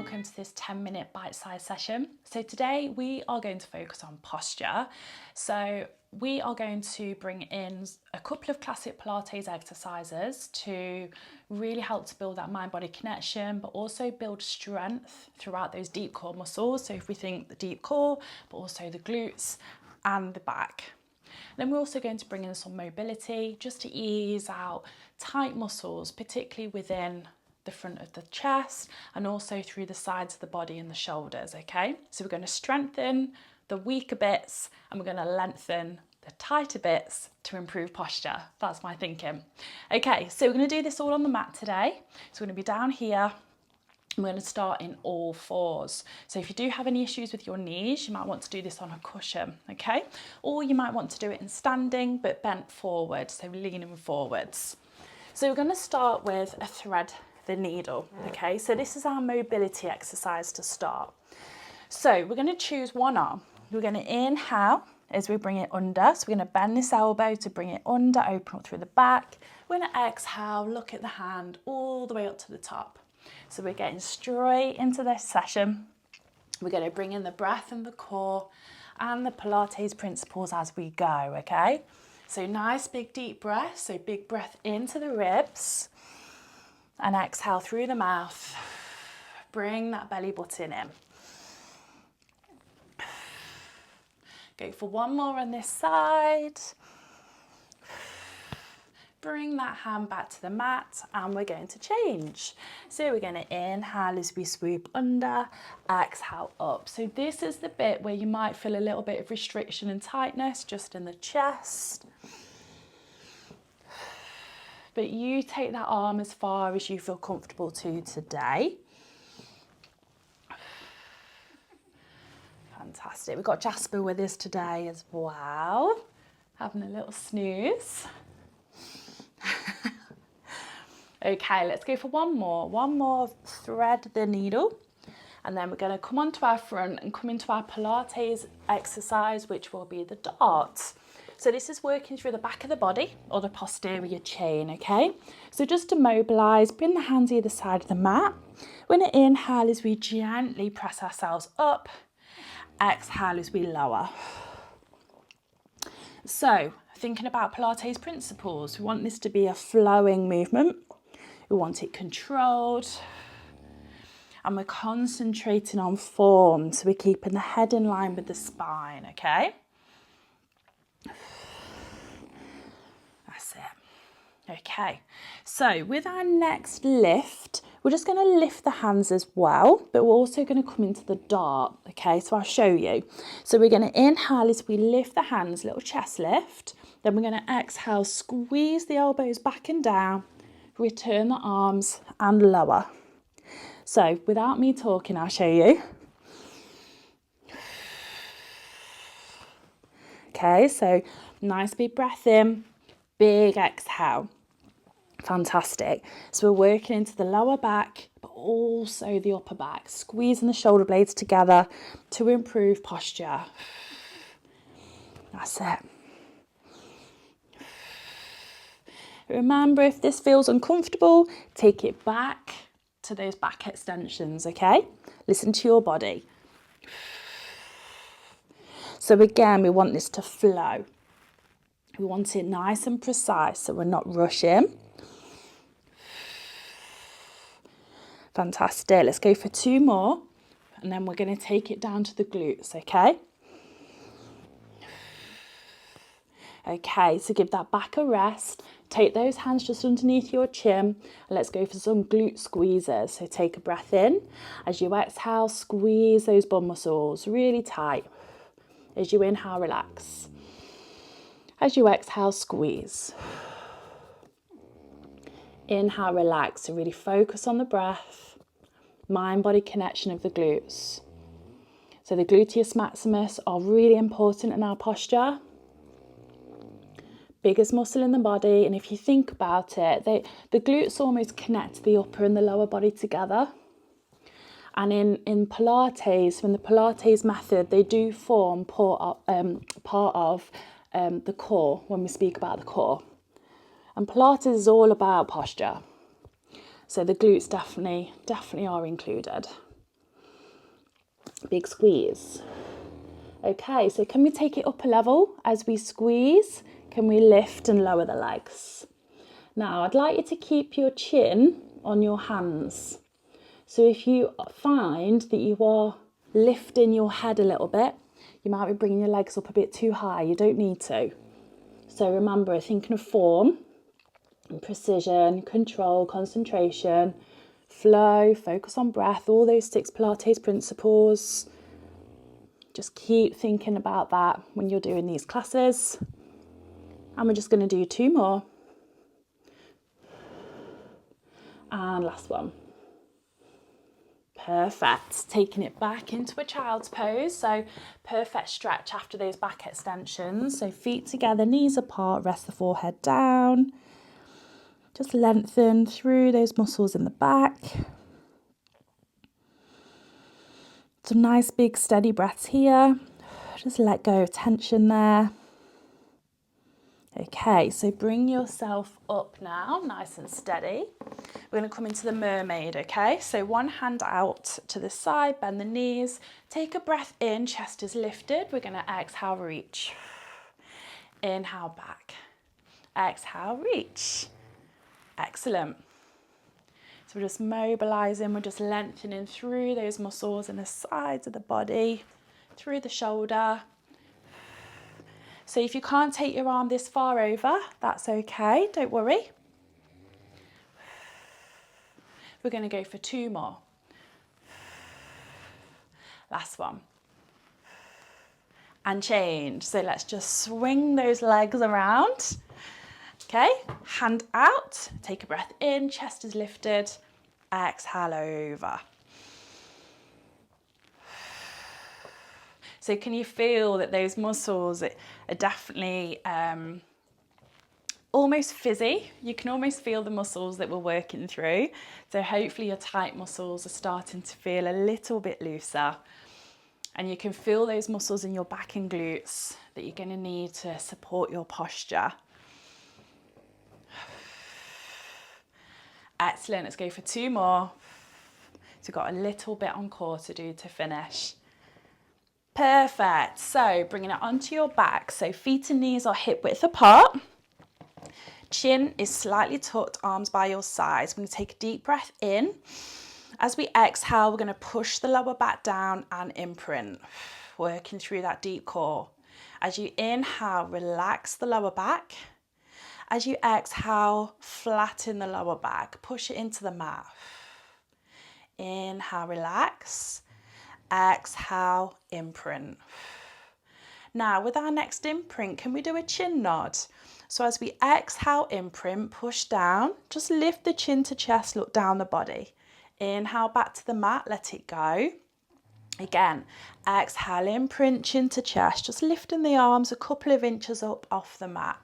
welcome to this 10-minute bite-sized session. So today we are going to focus on posture. So we are going to bring in a couple of classic Pilates exercises to really help to build that mind-body connection, but also build strength throughout those deep core muscles. So if we think the deep core, but also the glutes and the back. Then we're also going to bring in some mobility just to ease out tight muscles, particularly within the front of the chest and also through the sides of the body and the shoulders, okay? So we're going to strengthen the weaker bits and we're going to lengthen the tighter bits to improve posture. That's my thinking. Okay, so we're going to do this all on the mat today. So we're going to be down here. I'm going to start in all fours. So if you do have any issues with your knees, you might want to do this on a cushion, okay? Or you might want to do it in standing, but bent forward, so leaning forwards. So we're going to start with a thread the needle, okay? So this is our mobility exercise to start. So we're going to choose one arm. We're going to inhale as we bring it under. So we're going to bend this elbow to bring it under, open up through the back. We're going to exhale, look at the hand all the way up to the top. So we're getting straight into this session. We're going to bring in the breath and the core and the Pilates principles as we go, okay? So nice big deep breath. So big breath into the ribs and exhale through the mouth. Bring that belly button in. Go for one more on this side. Bring that hand back to the mat and we're going to change. So we're going to inhale as we swoop under, exhale up. So this is the bit where you might feel a little bit of restriction and tightness just in the chest. But you take that arm as far as you feel comfortable to today. Fantastic. We've got Jasper with us today as well, having a little snooze. Okay, let's go for one more. One more, thread the needle. And then we're going to come onto our front and come into our Pilates exercise, which will be the dart. So this is working through the back of the body or the posterior chain, okay? So just to mobilise, bring the hands either side of the mat. We're going to inhale as we gently press ourselves up. Exhale as we lower. So thinking about Pilates principles, we want this to be a flowing movement. We want it controlled. And we're concentrating on form. So we're keeping the head in line with the spine, okay? That's it. Okay, so with our next lift, we're just going to lift the hands as well, but we're also going to come into the dart, okay? So I'll show you. So we're going to inhale as we lift the hands, little chest lift. Then we're going to exhale, squeeze the elbows back and down, return the arms and lower. So without me talking, I'll show you. Okay, so nice big breath in, big exhale. Fantastic. So we're working into the lower back, but also the upper back, squeezing the shoulder blades together to improve posture. That's it. Remember, if this feels uncomfortable, take it back to those back extensions, okay? Listen to your body. So again, we want this to flow. We want it nice and precise, so we're not rushing. Fantastic. Let's go for two more, and then we're going to take it down to the glutes, okay? Okay, so give that back a rest. Take those hands just underneath your chin, and let's go for some glute squeezes. So take a breath in. As you exhale, squeeze those bum muscles really tight. As you inhale, relax. As you exhale, squeeze. Inhale, relax. So really focus on the breath. Mind-body connection of the glutes. So the gluteus maximus are really important in our posture. Biggest muscle in the body, and if you think about it, the glutes almost connect the upper and the lower body together. And in Pilates, in the Pilates method, they do form part of the core when we speak about the core. And Pilates is all about posture. So the glutes definitely are included. Big squeeze. Okay, so can we take it up a level as we squeeze? Can we lift and lower the legs? Now, I'd like you to keep your chin on your hands. So if you find that you are lifting your head a little bit, you might be bringing your legs up a bit too high. You don't need to. So remember, thinking of form, and precision, control, concentration, flow, focus on breath, all those 6 Pilates principles. Just keep thinking about that when you're doing these classes. And we're just going to do 2 more. And last one. Perfect. Taking it back into a child's pose. So perfect stretch after those back extensions. So feet together, knees apart, rest the forehead down. Just lengthen through those muscles in the back. Some nice big steady breaths here. Just let go of tension there. Okay, so bring yourself up now, nice and steady. We're going to come into the mermaid, okay? So one hand out to the side, bend the knees. Take a breath in, chest is lifted. We're going to exhale, reach. Inhale, back. Exhale, reach. Excellent. So we're just mobilising, we're just lengthening through those muscles in the sides of the body, through the shoulder. So if you can't take your arm this far over, that's okay, don't worry. We're going to go for 2 more. Last one. And change. So let's just swing those legs around. Okay, hand out, take a breath in, chest is lifted, exhale over. So can you feel that those muscles are definitely almost fizzy? You can almost feel the muscles that we're working through. So hopefully your tight muscles are starting to feel a little bit looser. And you can feel those muscles in your back and glutes that you're going to need to support your posture. Excellent, let's go for 2 more. So we've got a little bit on core to do to finish. Perfect, so bringing it onto your back. So feet and knees are hip width apart. Chin is slightly tucked, arms by your sides. I'm going to take a deep breath in. As we exhale, we're going to push the lower back down and imprint, working through that deep core. As you inhale, relax the lower back. As you exhale, flatten the lower back, push it into the mat. Inhale, relax. Exhale, imprint. Now, with our next imprint, can we do a chin nod? So as we exhale, imprint, push down, just lift the chin to chest, look down the body. Inhale, back to the mat, let it go. Again, exhale, imprint, chin to chest, just lifting the arms a couple of inches up off the mat.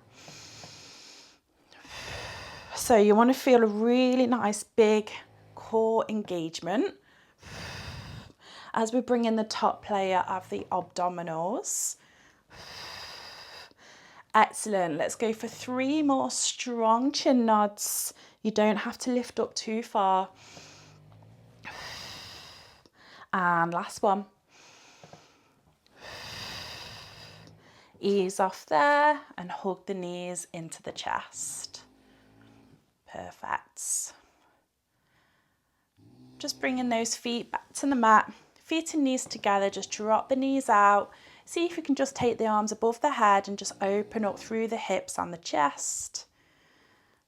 So you want to feel a really nice big core engagement as we bring in the top layer of the abdominals. Excellent. Let's go for 3 more strong chin nods. You don't have to lift up too far. And last one. Ease off there and hug the knees into the chest. Perfect. Just bringing those feet back to the mat. Feet and knees together, just drop the knees out. See if you can just take the arms above the head and just open up through the hips and the chest.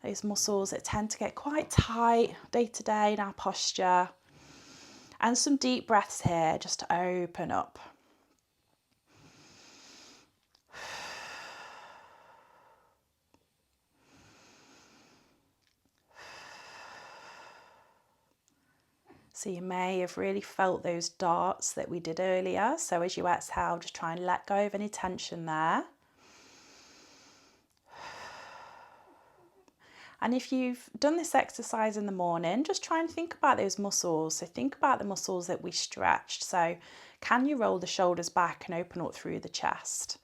Those muscles that tend to get quite tight day to day in our posture. And some deep breaths here just to open up. So you may have really felt those darts that we did earlier. So as you exhale, just try and let go of any tension there. And if you've done this exercise in the morning, just try and think about those muscles. So think about the muscles that we stretched. So can you roll the shoulders back and open up through the chest?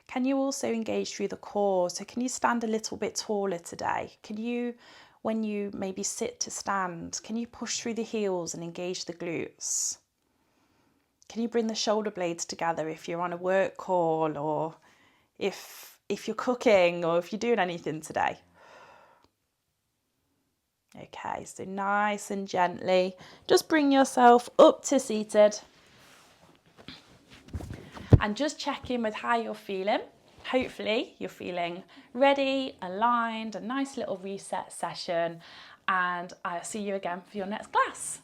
Can you also engage through the core? So can you stand a little bit taller today? Can you when you maybe sit to stand, can you push through the heels and engage the glutes? Can you bring the shoulder blades together if you're on a work call, or if you're cooking, or if you're doing anything today? Okay, so nice and gently, just bring yourself up to seated and just check in with how you're feeling. Hopefully you're feeling ready, aligned, a nice little reset session, and I'll see you again for your next class.